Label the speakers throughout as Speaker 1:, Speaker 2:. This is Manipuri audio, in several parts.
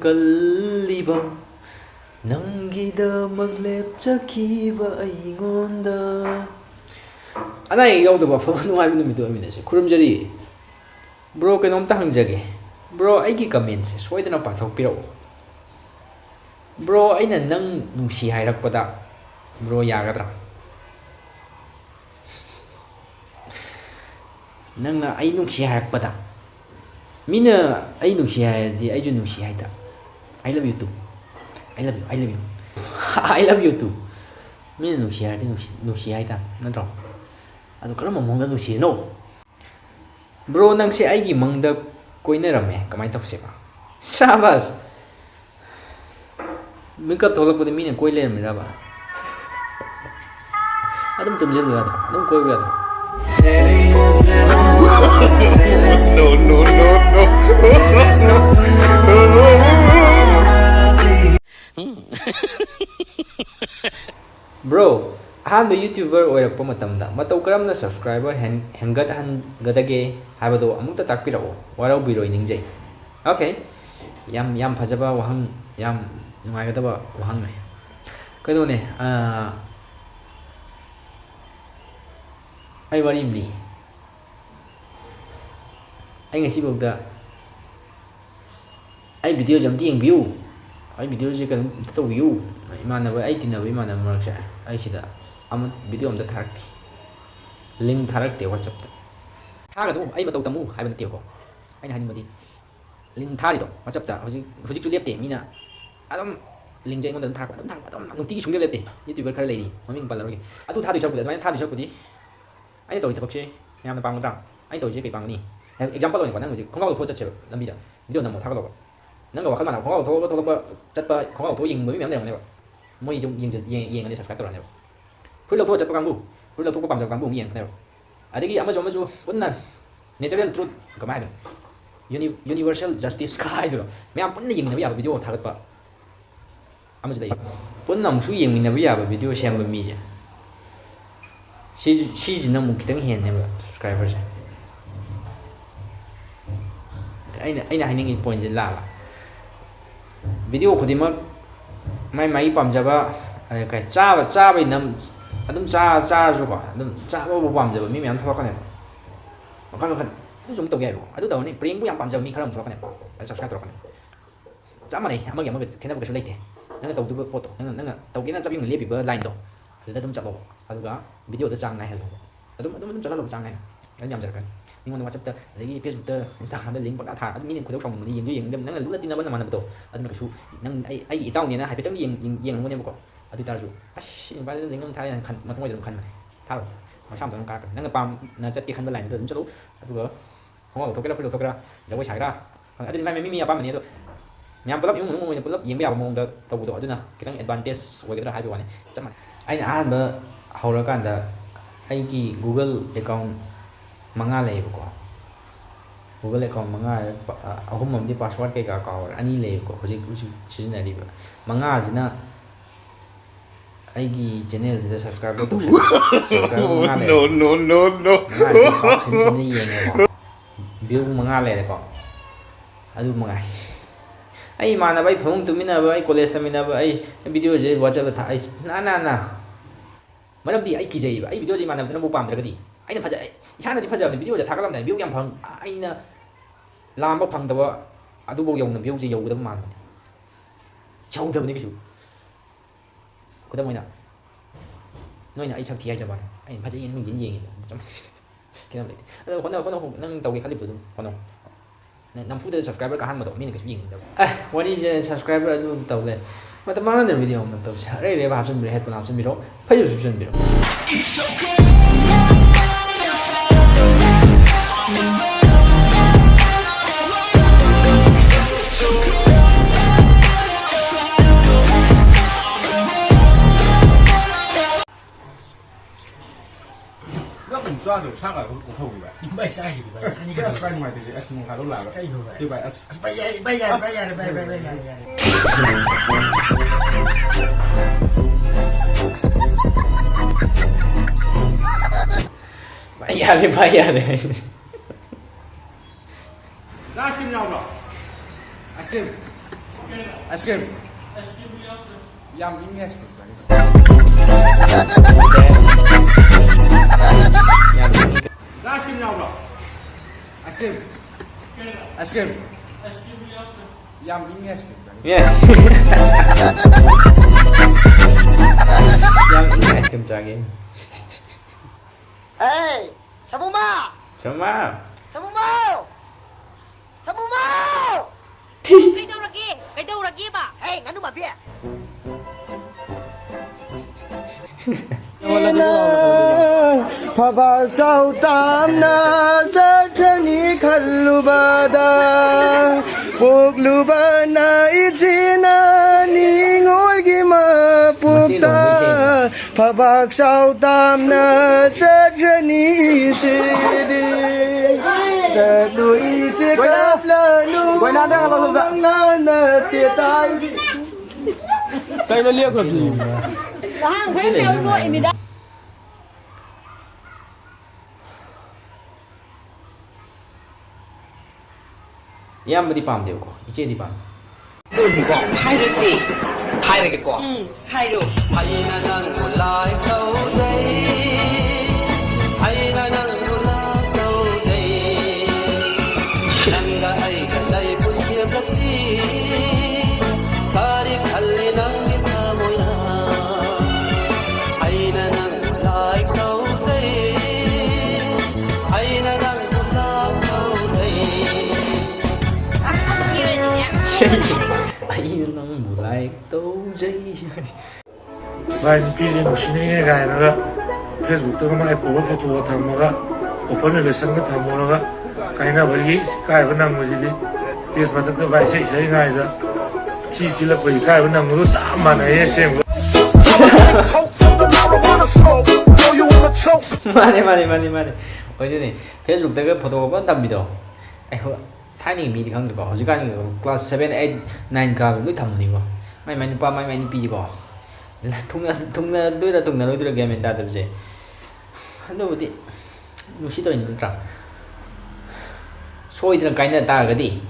Speaker 1: ꯀꯜꯂꯤꯕ ꯅꯪꯒꯤꯗꯃꯛ ꯂꯦꯞꯆꯈꯤꯕ ꯑꯩꯉꯣꯟꯗ ꯑꯅꯥ ꯑꯌꯦꯛ ꯌꯥꯎꯗꯕ ꯑꯐꯕ ꯅꯨꯡꯉꯥꯏꯕ ꯅꯨꯃꯤꯠꯇꯣ ꯑꯣꯏꯃꯤꯟꯅꯁꯦ ꯈꯨꯔꯨꯝꯖꯔꯤ ꯕ꯭ꯔꯣ ꯀꯩꯅꯣꯝꯇ ꯍꯪꯖꯒꯦ ꯕ꯭ꯔꯣ ꯑꯩꯒꯤ ꯀꯃꯦꯟꯁꯦ ꯁꯣꯏꯗꯅ ꯄꯥꯊꯣꯛꯄꯤꯔꯛꯎ ꯕ꯭ꯔꯣ ꯑꯩꯅ ꯅꯪ ꯅꯨꯡꯁꯤ ꯍꯥꯏꯔꯛꯄꯗ ꯕ꯭ꯔꯣ ꯌꯥꯒꯗ꯭ꯔꯥ ꯅꯪꯅ ꯑꯩ ꯅꯨꯡꯁꯤ ꯍꯥꯏꯔꯛꯄꯗ ꯃꯤꯅ ꯑꯩ ꯅꯨꯡꯁꯤ ꯍꯥꯏꯔꯗꯤ ꯑꯩꯁꯨ ꯅꯨꯡꯁꯤ ꯍꯥꯏꯗ I love you too I love you I love you I love you too ꯃꯤꯅ ꯅꯨꯡꯁꯤ ꯍꯥꯏꯔꯗꯤ ꯅꯨꯡꯁꯤ ꯍꯥꯏꯗ ꯅꯠꯇ꯭ꯔꯣ ꯑꯗꯨ ꯀꯔꯝꯕ ꯃꯑꯣꯡꯗ ꯅꯨꯡꯁꯤꯅꯣ ꯕ꯭ꯔꯣ ꯅꯪꯁꯦ ꯑꯩꯒꯤ ꯃꯪꯗ ꯀꯣꯏꯅꯔꯝꯃꯦ ꯀꯃꯥꯏꯅ ꯇꯧꯁꯦꯕ ꯁꯥꯕꯥꯁ ꯃꯤꯀꯞ ꯊꯣꯛꯂꯛꯄꯗ ꯃꯤꯅ ꯀꯣꯏ ꯂꯩꯔꯝꯃꯤꯔꯕ ꯑꯗꯨꯝ ꯇꯨꯝꯁꯤꯜꯂꯨ ꯌꯥꯗ꯭ꯔꯣ ꯑꯗꯨꯝ ꯀꯣꯏꯕ ꯌꯥꯗ꯭ꯔꯣ
Speaker 2: No, no, no,
Speaker 1: ꯕ꯭ꯔꯣ ꯑꯍꯥꯟꯕ ꯌꯨꯇ꯭ꯌꯨꯕꯔ ꯑꯣꯏꯔꯛꯄ ꯃꯇꯝꯗ ꯃꯇꯧ ꯀꯔꯝꯅ ꯁꯕꯁꯀ꯭ꯔꯥꯏꯕꯔ ꯍꯦꯟꯒꯠꯍꯟꯒꯗꯒꯦ ꯍꯥꯏꯕꯗꯨ ꯑꯃꯨꯛꯇ ꯇꯥꯛꯄꯤꯔꯛꯎ ꯋꯥꯔꯧꯕꯤꯔꯣꯏ ꯅꯤꯡꯖꯩ ꯑꯣꯀꯦ ꯌꯥꯝ ꯐꯖꯕ ꯋꯥꯍꯪ ꯌꯥꯝ ꯅꯨꯡꯉꯥꯏꯒꯗꯕ ꯋꯥꯍꯪꯅꯦ ꯀꯩꯅꯣꯅꯦ ꯑꯩ ꯋꯥꯔꯤ ꯑꯃ ꯂꯤ ꯑꯩ ꯉꯁꯤꯐꯥꯎꯗ ꯑꯩ ꯚꯤꯗꯤꯑꯣꯁꯦ ꯑꯝꯇ ꯌꯦꯡꯕꯤꯌꯨ ꯑꯩ ꯚꯤꯗꯤꯑꯣꯁꯦ ꯀꯩꯅꯣ ꯑꯝꯇ ꯇꯧꯕꯤꯌꯨ ꯏꯃꯥꯟꯅꯕ ꯑꯩ ꯇꯤꯟꯅꯕ ꯏꯃꯥꯟꯅꯕ ꯃꯔꯛꯁꯦ ꯑꯩ ꯁꯤꯗ ꯚꯤꯗꯤꯑꯣ ꯑꯝꯇ ꯊꯥꯔꯛꯇꯦ ꯂꯤꯡ ꯊꯥꯔꯛꯇꯦ ꯋꯥꯆꯞꯇ ꯊꯥꯒꯅꯨ ꯑꯩ ꯃꯇꯧ ꯇꯝꯃꯨ ꯍꯥꯏꯕ ꯅꯠꯇꯦꯕꯀꯣ ꯑꯩꯅ ꯍꯥꯏꯅꯤꯡꯕꯗꯤ ꯂꯤꯡ ꯊꯥꯔꯤꯗꯣ ꯋꯥꯆꯞꯇ ꯍꯧꯖꯤꯛꯁꯨ ꯂꯦꯞꯇꯦ ꯃꯤꯅ ꯑꯗꯨꯝ ꯂꯤꯡꯁꯦ ꯑꯩꯉꯣꯟꯗ ꯑꯗꯨꯝ ꯊꯥꯔꯛꯄ ꯑꯗꯨꯝ ꯅꯨꯡꯇꯤꯒꯤ ꯁꯨꯡꯂꯦꯞ ꯂꯦꯞꯇꯦ ꯌꯨꯇ꯭ꯌꯨꯕꯔ ꯈꯔ ꯂꯩꯔꯤ ꯃꯃꯤꯡ ꯄꯜꯂꯔꯣꯏꯒꯦ ꯑꯗꯨ ꯊꯥꯗꯣꯏ ꯁꯔꯨꯛꯄꯨꯗꯤ ꯑꯗꯨꯃꯥꯏꯅ ꯊꯥꯗꯣꯏ ꯁꯔꯨꯛꯄꯨꯗꯤ ꯑꯩꯅ ꯇꯧꯔꯤ ꯊꯕꯛꯁꯦ ꯌꯥꯝꯅ ꯄꯥꯝꯒꯗ꯭ꯔꯥ ꯑꯩꯅ ꯇꯧꯔꯤꯁꯦ ꯀꯩ ꯄꯥꯝꯒꯅꯤ ꯑꯦꯛꯖꯥꯝꯄꯜ ꯑꯣꯏꯅꯀꯣ ꯅꯪ ꯍꯧꯖꯤꯛ ꯈꯣꯡꯒ꯭ꯔꯥꯎ ꯂꯧꯊꯣꯛꯑ ꯆꯠꯁꯦꯕ ꯂꯝꯕꯤꯗ ꯚꯤꯗꯤꯑꯣ ꯅꯝꯃꯣ ꯊꯥꯒꯠꯂꯛꯑꯣ ꯅꯪꯒ ꯋꯥꯈꯜ ꯃꯥꯟꯅꯕ ꯈꯣꯡꯒ꯭ꯔꯥꯎ ꯂꯧꯊꯣꯛꯑꯒ ꯊꯣꯛꯂꯛꯄ ꯆꯠꯄ ꯈꯣꯡꯒ꯭ꯔꯥꯎ ꯂꯧꯊꯣꯛꯑ ꯌꯦꯡꯅꯤꯡꯕ ꯃꯤ ꯃꯌꯥꯝ ꯂꯩꯔꯝꯒꯅꯦꯕ ꯃꯣꯏ ꯑꯗꯨꯝ ꯌꯦꯡꯉꯅꯤ ꯁꯕꯁꯀ꯭ꯔꯥꯏꯕ ꯇꯧꯔꯛꯑꯅꯦꯕ ꯐꯨꯔꯤꯠ ꯂꯧꯊꯣꯛꯑ ꯆꯠꯄ ꯀꯥꯡꯕꯨ ꯐꯨꯔꯤꯠ ꯂꯧꯊꯣꯛꯄ ꯄꯥꯝꯖꯕ ꯀꯥꯡꯕꯨ ꯑꯃ ꯌꯦꯡꯉꯛꯀꯅꯦꯕ ꯑꯗꯒꯤ ꯑꯃꯁꯨ ꯄꯨꯟꯅ ꯅꯦꯆꯔꯦꯜ ꯇ꯭ꯔꯨꯠ ꯀꯃꯥꯏꯅ ꯍꯥꯏꯗꯣꯏꯅꯣ ꯌꯨꯅꯤꯚꯔꯁꯦꯜ ꯖꯁꯇꯤꯁꯀ ꯍꯥꯏꯗꯣꯏꯔꯣ ꯃꯌꯥꯝ ꯄꯨꯟꯅ ꯌꯦꯡꯃꯤꯟꯅꯕ ꯌꯥꯕ ꯚꯤꯗꯤꯑꯣ ꯊꯥꯒꯠꯄ ꯑꯃꯁꯨ ꯂꯩ ꯄꯨꯟꯅ ꯑꯃꯨꯛꯁꯨ ꯌꯦꯡꯃꯤꯟꯅꯕ ꯌꯥꯕ ꯚꯤꯗꯤꯑꯣ ꯁꯦꯝꯕ ꯃꯤꯁꯦ ꯁꯤꯁꯤꯅ ꯑꯃꯨꯛ ꯈꯤꯇꯪ ꯍꯦꯟꯅꯦꯕ ꯁꯕꯁꯀ꯭ꯔꯥꯏꯕꯔꯁꯦ ꯑꯩꯅ ꯍꯥꯏꯅꯤꯡꯉꯤ ꯄꯣꯏꯟꯁꯦ ꯂꯥꯛꯑꯕ ꯚꯤꯗꯤꯑꯣ ꯈꯨꯗꯤꯡꯃꯛ ꯃꯥꯒꯤ ꯄꯥꯝꯖꯕ ꯆꯥꯕꯩ ꯑꯗꯨꯝ ꯆꯥꯔꯁꯨꯀꯣ ꯑꯗꯨꯝ ꯆꯥꯕꯕꯨ ꯄꯥꯝꯖꯕ ꯃꯤ ꯃꯌꯥꯝ ꯊꯣꯛꯂꯛꯀꯅꯦꯕ ꯃꯈꯜ ꯑꯗꯨꯁꯨ ꯑꯃꯨꯛ ꯇꯧꯒꯦ ꯍꯥꯏꯕꯀꯣ ꯑꯗꯨ ꯇꯧꯔꯅꯤ ꯄ꯭ꯔꯦꯡꯕꯨ ꯌꯥꯝ ꯄꯥꯝꯖꯕ ꯃꯤ ꯈꯔ ꯑꯃꯨꯛ ꯊꯣꯛꯂꯛꯀꯅꯦꯕ ꯑꯗꯨ ꯁꯕꯁꯀ꯭ꯔꯥꯏꯕ ꯇꯧꯔꯛꯀꯅꯦꯕ ꯆꯞ ꯃꯥꯟꯅꯩ ꯑꯃꯒ ꯈꯦꯠꯅꯕ ꯀꯩꯁꯨ ꯂꯩꯇꯦ ꯅꯪꯅ ꯇꯧꯗꯣꯏꯕ ꯄꯣꯠꯇꯣ ꯅꯪꯅ ꯇꯧꯒꯦꯅ ꯆꯞ ꯌꯨꯡꯅ ꯂꯦꯞꯄꯤꯕ ꯂꯥꯏꯟꯗꯣ ꯑꯗꯨꯗ ꯑꯗꯨꯝ ꯆꯠꯂꯣꯕ ꯑꯗꯨꯒ ꯚꯤꯗꯤꯑꯣꯗ ꯆꯥꯡ ꯅꯥꯏꯍꯜꯂꯣꯕ ꯑꯗꯨꯝ ꯆꯠꯍꯜꯂꯣꯕ ꯆꯥꯡ ꯅꯥꯏꯅ ꯑꯗꯨꯝ ꯌꯥꯝꯖꯔꯛꯀꯅꯤ ꯃꯤꯉꯣꯟꯗ ꯋꯥꯆꯞꯇ ꯑꯗꯒꯤ ꯐꯦꯁꯕꯨꯛꯇ ꯏꯟꯁꯇꯥꯒ꯭ꯔꯥꯝꯗ ꯂꯤꯡ ꯄꯪꯊꯥ ꯊꯥꯔ ꯑꯗꯨꯝ ꯃꯤꯅ ꯈꯣꯏꯗꯧ ꯁꯥꯎꯅꯤꯡꯕꯅꯤ ꯌꯦꯡꯅꯤꯡꯗꯕ ꯅꯪꯅ ꯂꯨꯅ ꯇꯤꯟꯅꯕ ꯅꯃꯥꯟꯅꯕꯗꯣ ꯑꯗꯨꯅ ꯀꯩꯁꯨ ꯅꯪ ꯑꯩꯒꯤ ꯏꯇꯥꯎꯅꯦꯅ ꯍꯥꯏꯐꯦꯠꯇꯪ ꯌꯦꯡꯉꯝꯒꯅꯦꯕꯀꯣ ꯑꯗꯨ ꯑꯣꯏꯇꯥꯔꯁꯨ ꯑꯁ ꯁꯤ ꯅꯨꯄꯥꯁꯤꯗ ꯂꯤꯡ ꯑꯃ ꯊꯥꯔꯦꯅ ꯃꯇꯨꯡ ꯑꯣꯏꯗ ꯑꯗꯨꯝ ꯈꯟꯕꯅꯦ ꯊꯥꯔꯣ ꯃꯁꯥ ꯃꯇꯣꯝ ꯑꯗꯨꯝ ꯀꯥꯔꯛꯀꯅꯤ ꯅꯪꯅ ꯄꯥꯝꯅ ꯆꯠꯀꯦ ꯈꯟꯕ ꯂꯥꯏꯟꯗꯨꯗ ꯑꯗꯨꯝ ꯆꯠꯂꯨ ꯑꯗꯨꯒ ꯈꯣꯡꯒ꯭ꯔꯥꯎ ꯂꯧꯊꯣꯛꯀꯦꯔꯥ ꯐꯨꯔꯤꯠ ꯂꯧꯊꯣꯛꯀꯦꯔꯥ ꯖꯒꯣꯏ ꯁꯥꯒꯦꯔꯥ ꯑꯗꯨꯗꯤ ꯃꯤ ꯑꯄꯥꯝꯕꯅꯤ ꯑꯗꯣ ꯃꯌꯥꯝ ꯄꯨꯂꯞ ꯏꯃꯨꯡ ꯃꯅꯨꯡ ꯑꯣꯏꯅ ꯄꯨꯂꯞ ꯌꯦꯡꯕ ꯌꯥꯕ ꯃꯑꯣꯡꯗ ꯇꯧꯕꯗꯣ ꯑꯗꯨꯅ ꯈꯤꯇꯪ ꯑꯦꯗꯚꯥꯟꯇꯦꯖ ꯑꯣꯏꯒꯗ꯭ꯔꯥ ꯍꯥꯏꯕ ꯋꯥꯅꯤ ꯆꯞ ꯃꯥꯟꯅꯩ ꯑꯩꯅ ꯑꯍꯥꯟꯕ ꯍꯧꯔꯀꯥꯟꯗ ꯑꯩꯒꯤ ꯒꯨꯒꯜ ꯑꯦꯀꯥꯎꯟ 5 ꯂꯩꯌꯦꯕꯀꯣ ꯒꯨꯒꯜ ꯑꯦꯀꯥꯎꯟ 5 ꯑꯍꯨꯝ ꯑꯃꯗꯤ ꯄꯥꯁꯋꯥꯔꯗ ꯀꯩꯀꯥ ꯀꯥꯎꯔꯦ 2 ꯂꯩꯌꯦꯕꯀꯣ ꯍꯧꯖꯤꯛ ꯁꯤꯖꯤꯟꯅꯔꯤꯕ 5ꯁꯤꯅ ꯑꯩꯒꯤ ꯆꯦꯅꯦꯜꯁꯤꯗ ꯁꯕꯁꯀ꯭ꯔꯥꯏꯕꯔ ꯇꯧꯁꯜꯂꯦ ꯁꯕꯁꯀ꯭ꯔꯥꯏꯕꯔ 5 ꯂꯩꯔꯦ
Speaker 2: no.
Speaker 1: 5ꯁꯤꯗ ꯄꯥꯎ ꯁꯤꯟ ꯌꯦꯡꯉꯦꯀꯣ ꯚ꯭ꯌꯨ 5 ꯂꯩꯔꯦꯀꯣ ꯑꯗꯨ ꯃꯉꯥꯏ ꯑꯩ ꯏꯃꯥꯟꯅꯕ ꯑꯩ ꯐꯃꯨꯡ ꯇꯨꯃꯤꯟꯅꯕ ꯑꯩ ꯀꯣꯂꯦꯖ ꯇꯝꯃꯤꯟꯅꯕ ꯑꯩ ꯚꯤꯗꯤꯑꯣꯁꯦ ꯋꯥꯆꯞꯇ ꯑꯩ ꯃꯔꯝꯗꯤ ꯑꯩ ꯀꯤꯖꯩꯌꯦꯕ ꯑꯩ ꯚꯤꯗꯤꯑꯣꯁꯦ ꯏꯃꯥꯟꯅꯕꯗꯨꯅꯕꯨ ꯄꯥꯝꯗ꯭ꯔꯒꯗꯤ ꯑꯩꯅ ꯏꯁꯥꯅꯗꯤ ꯐꯖꯕꯅꯤ ꯚꯤꯗꯤꯑꯣꯁꯦ ꯊꯥꯒꯠꯂꯝꯗꯥꯏ ꯚ꯭ꯌꯨ ꯌꯥꯝ ꯑꯩꯅ ꯂꯥꯝꯕ ꯐꯪꯗꯕ ꯑꯗꯨꯐꯥꯎ ꯌꯧꯅ ꯚ꯭ꯌꯨꯁꯦ ꯌꯧꯒꯗꯕ ꯃꯥꯟꯕꯅꯤ ꯌꯧꯗꯕꯅꯤ ꯀꯩꯁꯨ ꯈꯨꯗꯝ ꯑꯣꯏꯅ ꯅꯣꯏꯅ ꯑꯩ ꯁꯛ ꯊꯤ ꯍꯥꯏꯖꯕ ꯑꯩꯅ ꯐꯖꯩ ꯃꯤꯡꯁꯤꯅ ꯌꯦꯡꯉꯤꯕ ꯈꯦꯠꯅꯕ ꯂꯩꯇꯦ ꯑꯗꯣ ꯍꯣꯠꯅꯧ ꯅꯪ ꯇꯧꯒꯦ ꯈꯜꯂꯤꯕꯗꯨ ꯑꯗꯨꯝ ꯍꯣꯠꯅꯧ ꯅꯝꯐꯨꯗ ꯁꯕꯁꯀ꯭ꯔꯥꯏꯕꯔ ꯀꯥꯍꯟꯕꯗꯣ ꯃꯤꯅ ꯀꯩꯁꯨ ꯌꯦꯡꯅꯤꯡꯗꯕ ꯋꯥꯔꯤꯁꯦ ꯁꯕꯁꯀ꯭ꯔꯥꯏꯕꯔ ꯑꯗꯨ ꯇꯧꯋꯦ ꯃꯇꯝ ꯃꯥꯡꯍꯟꯗꯅ ꯚꯤꯗꯤꯑꯣ ꯑꯃ ꯇꯧꯁꯦ ꯑꯔꯩ ꯑꯔꯩꯕ ꯍꯥꯞꯆꯤꯟꯕꯤꯔꯣ ꯍꯦꯠꯐꯣꯟ ꯍꯥꯞꯆꯤꯟꯕꯤꯔꯣ ꯐꯩꯖꯨꯞ ꯁꯨꯞꯆꯟꯕꯤꯔꯣ
Speaker 2: mình xoa được sang là cũng thùng vậy.
Speaker 3: Bây sai gì vậy? Anh
Speaker 2: Cái xoay ngoài thì sẽ không phải lúc nào
Speaker 3: cái gì vậy?
Speaker 2: Chứ vậy.
Speaker 3: Bây giờ.
Speaker 1: Bayar deh.
Speaker 2: Ice cream nào rồi? Ice cream.
Speaker 1: ice cream
Speaker 2: Yam ini ice cream.
Speaker 1: ice cream nào rồi ice cream ice cream
Speaker 2: Yam ini ice cream.
Speaker 1: yeah yang ini ice cream lagi
Speaker 4: Ê, sao bố ma?
Speaker 1: sama
Speaker 4: Sao bố mau? Sao bố mau?
Speaker 5: Cây đâu ra kia? Cây đâu ra kia bà?
Speaker 4: Ê, ngắn đúng bà phía.
Speaker 6: Papa sao tam na sa kani kalubada Pogluba na isina ni ngồi gi ma puta Papa sao tam na sa kani isidi Sa lui si kap la nu na na tia tai Tay nó liếc rồi gì
Speaker 5: Là hàng phép theo nuôi mình đã.
Speaker 1: iyamꯕꯗꯤ ꯄꯥꯝꯗꯦꯕꯀꯣ ꯏꯆꯦꯗꯤ ꯄꯥꯝꯃꯦ
Speaker 4: 2到4拍了个光
Speaker 5: Hai đồ.
Speaker 1: Anh nắng lại tấu dây
Speaker 7: 말 비리는 진행해가 아니라 페이스북도 막 보고 포토가 담아가 오픈을 레슨도 담아가 가이나 버리 가이브 남무지디 스테이스 맞다 바이세 이세가 아니다 지질라 버리 가이브 남무도 싸만해 셈
Speaker 1: 마네 어제네 페이스북다가 포토가 담비도 아이고 타이밍 미리 강도 봐 어지간히 클래스 7, 8, 9 가면 왜 담으니고 많이 누빠 많이 삐지고 통나 노이라 게임엔 다들지 한도 어디 누시도 있는다 소이들은 가이나 다가디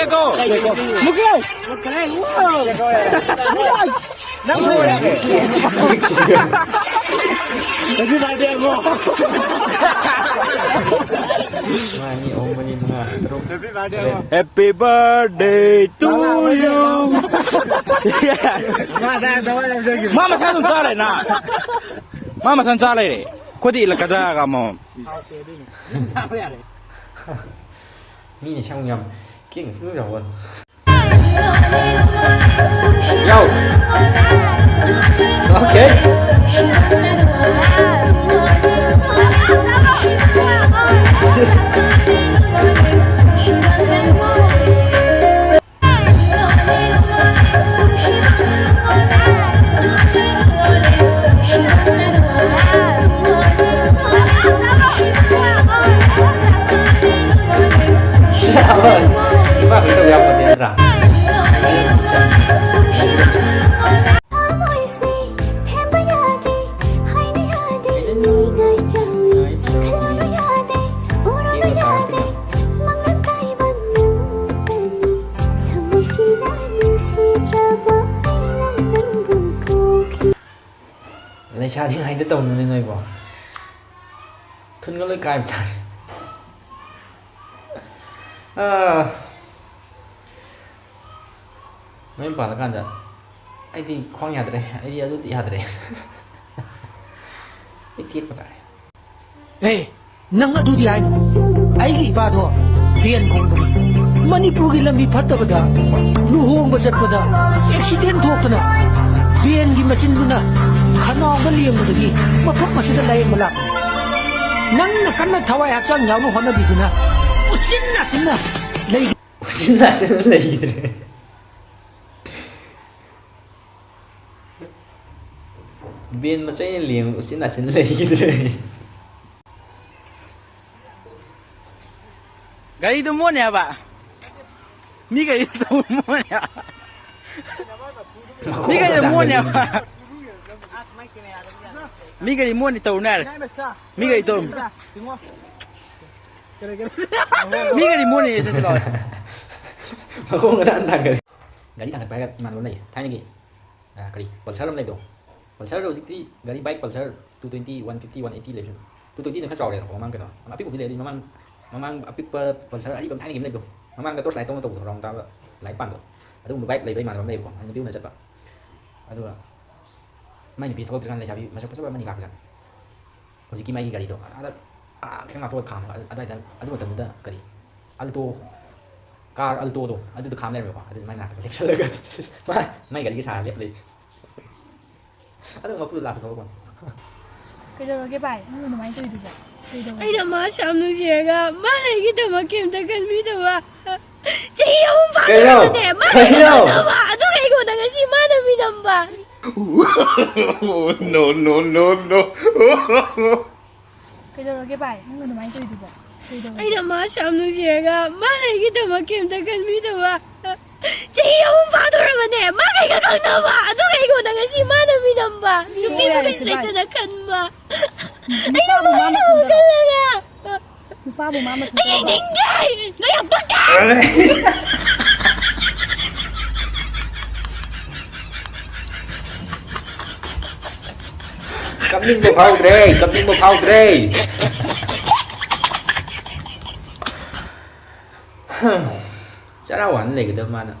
Speaker 1: Go Mukil Nắm thôi Tapi ada mo. Mani om mani nga. Happy birthday to you. Mama san sa lại na. Mama san sa lại. Ko di la kada ka mo. Mi ni chang yam. Kieng su rồi luôn. Yo. Okay. Siapa? Iba kita yang penting terang. Lấy sao đi ngay tới tàu này người bỏ thân có lấy cài một thằng mấy bạn là cái gì ai đi khoang nhà đấy ai đi ở chỗ nhà đấy cái thiết vào đây
Speaker 8: Hey, nang adu di aino. Ai gi ba do. Pian kong bani. Manipur gi lambi phatta bada. Luhong ba jat bada. Accident thok tana. Pian gi machin duna. Khanaw ga liam da gi. Mafak masida lai mala. Nang na kanna thawai hachang yaw no hona bi duna. Sinna lai.
Speaker 1: Sinna lai dire Biên mà chơi liềm chính là xin lấy rồi.
Speaker 9: Gari itu mau ya pak? Ni gari itu mau ya? Ni gari itu mau ya pak? Migari mo ni Toner. Migari Tom. Migari mo ni Seslo.
Speaker 1: Kung ganaan tanggal. Gari tanggal pa iman mo na tayo nagi. Kari, Pulsar lang na ito. Pulsar daw sikti, gari bike Pulsar 220, 150, 180 level. 220 na ka-draw rin ako, mamang ka to. Apik mo bilhin, mamang apik pa Pulsar, ali kong tayo nagi na ito. Mamang ka to, slide tong ito, rong tao, light pan to. Aduh, bike lay bay man lay ko, ano biu na chat pa. Aduh, may ni pitol kan lay sabi, masuk pasok man ni ka kan. Kung si kimay gari to, ada kaya nga to kam, ada aduh tanda gari. Alto car alto to, aduh to kam lay ko, aduh may nakita siya talaga. May gari sa lep lay. Aduh, ngapu la to ko.
Speaker 5: 给到给拜，我们买对的吧？
Speaker 10: 哎呀妈，想不起来个，妈来给他们给他看没得吧？这样我爸他们的，妈来给他们吧，都给我那个是妈的没得吧
Speaker 6: ？No no no no！
Speaker 5: 给到给拜，我们买对的吧？
Speaker 10: 哎呀妈，想不起来个，妈来给他们给他看没得吧？这样我爸他们的，妈给他看的吧，都给我那个是妈的没得吧？就别个是来给他看吧。哎呀妈，我看了个。
Speaker 5: 你爸爸妈妈。
Speaker 10: 哎呀，你这，我要不干。
Speaker 1: Kaming mo phao Dre, kaming mo phao Dre. Sarawan lagi ke mana?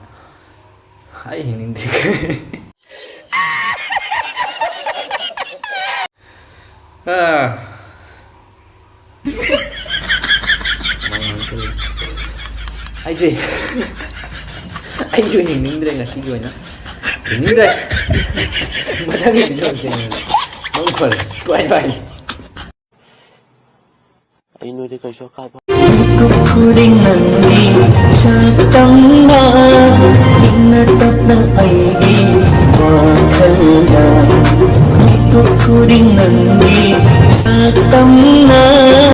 Speaker 1: Ay hindi. Ay cuy. Ay cuy hindi Dre ngasih gue na. Hindi Dre. Madami video kayaknya. Mongol, bye-bye.
Speaker 3: Ayun ulit kayo ka ba?
Speaker 6: Kukuring nanti Syatang na Inatak na ay Iwakalda Kukuring nanti Syatang na